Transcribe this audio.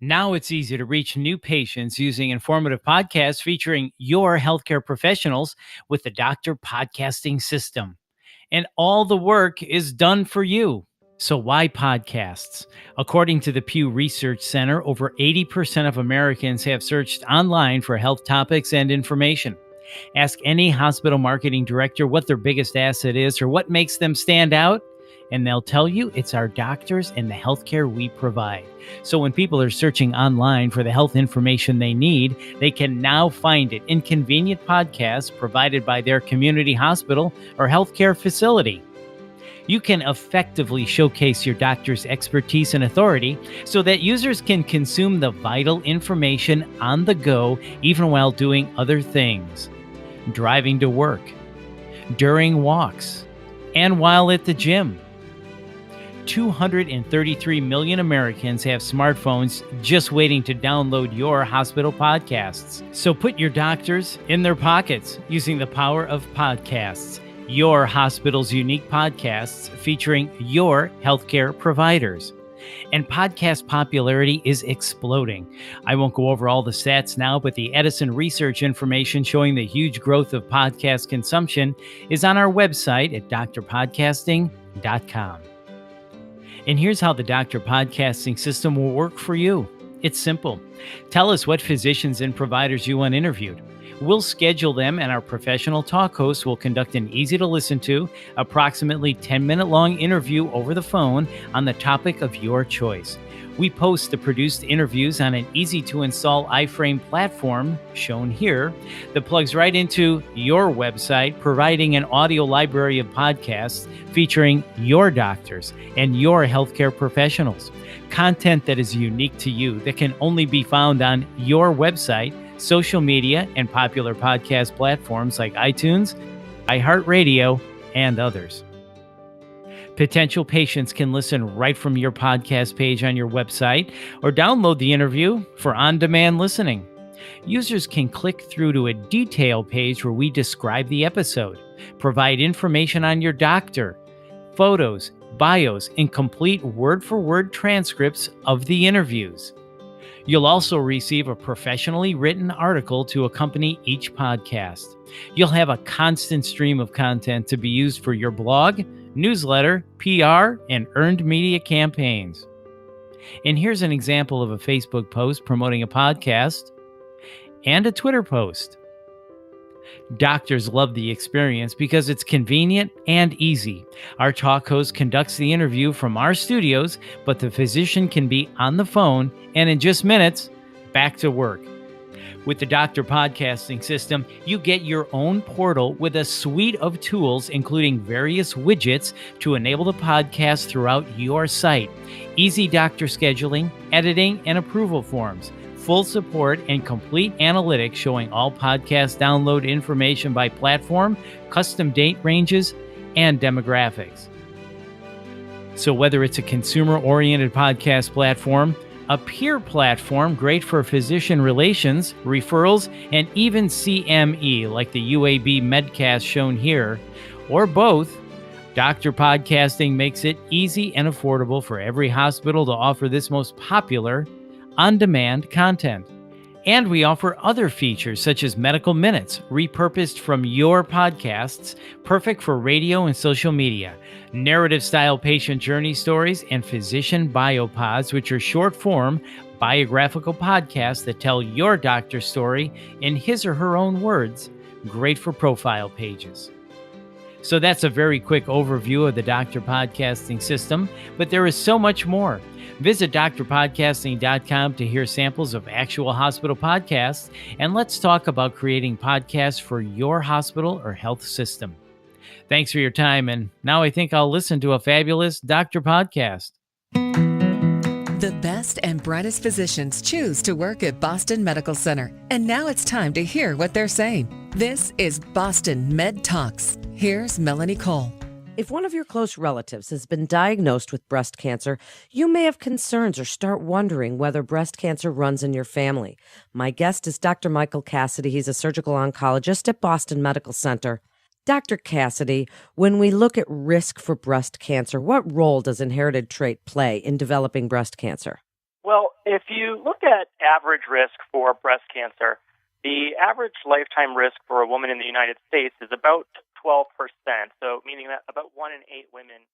Now it's easy to reach new patients using informative podcasts featuring your healthcare professionals with the Doctor Podcasting system. And all the work is done for you. So why podcasts? According to the Pew Research Center, over 80% of Americans have searched online for health topics and information. Ask any hospital marketing director what their biggest asset is or what makes them stand out, and they'll tell you it's our doctors and the healthcare we provide. So when people are searching online for the health information they need, they can now find it in convenient podcasts provided by their community hospital or healthcare facility. You can effectively showcase your doctor's expertise and authority so that users can consume the vital information on the go, even while doing other things. Driving to work, during walks, and while at the gym. 233 million Americans have smartphones just waiting to download your hospital podcasts. So put your doctors in their pockets using the power of podcasts. Your hospital's unique podcasts featuring your healthcare providers. And podcast popularity is exploding. I won't go over all the stats now, but the Edison research information showing the huge growth of podcast consumption is on our website at DoctorPodcasting.com. And here's how the Doctor Podcasting system will work for you. It's simple. Tell us what physicians and providers you want interviewed. We'll schedule them, and our professional talk hosts will conduct an easy-to-listen-to, approximately 10-minute-long interview over the phone on the topic of your choice. We post the produced interviews on an easy-to-install IFrame platform, shown here, that plugs right into your website, providing an audio library of podcasts featuring your doctors and your healthcare professionals. Content that is unique to you, that can only be found on your website, social media, and popular podcast platforms like iTunes, iHeartRadio, and others. Potential patients can listen right from your podcast page on your website or download the interview for on-demand listening. Users can click through to a detail page where we describe the episode, provide information on your doctor, photos, bios, and complete word-for-word transcripts of the interviews. You'll also receive a professionally written article to accompany each podcast. You'll have a constant stream of content to be used for your blog, newsletter, PR, and earned media campaigns. And here's an example of a Facebook post promoting a podcast and a Twitter post. Doctors love the experience because it's convenient and easy. Our talk host conducts the interview from our studios, but the physician can be on the phone and in just minutes, back to work. With the Doctor Podcasting system, you get your own portal with a suite of tools, including various widgets to enable the podcast throughout your site, easy doctor scheduling, editing, and approval forms, full support, and complete analytics showing all podcast download information by platform, custom date ranges, and demographics. So whether it's a consumer-oriented podcast platform, a peer platform great for physician relations, referrals, and even CME like the UAB Medcast shown here, or both, Doctor Podcasting makes it easy and affordable for every hospital to offer this most popular on-demand content. And we offer other features such as medical minutes, repurposed from your podcasts, perfect for radio and social media, narrative-style patient journey stories, and physician biopods, which are short-form, biographical podcasts that tell your doctor's story in his or her own words, great for profile pages. So that's a very quick overview of the Doctor Podcasting system, but there is so much more. Visit DoctorPodcasting.com to hear samples of actual hospital podcasts, and let's talk about creating podcasts for your hospital or health system. Thanks for your time, and now I think I'll listen to a fabulous Doctor Podcast. The best and brightest physicians choose to work at Boston Medical Center, and now it's time to hear what they're saying. This is Boston Med Talks. Here's Melanie Cole. If one of your close relatives has been diagnosed with breast cancer, you may have concerns or start wondering whether breast cancer runs in your family. My guest is Dr. Michael Cassidy. He's a surgical oncologist at Boston Medical Center. Dr. Cassidy, when we look at risk for breast cancer, what role does inherited trait play in developing breast cancer? Well, if you look at average risk for breast cancer, the average lifetime risk for a woman in the United States is about 12%, so meaning that about 1 in 8 women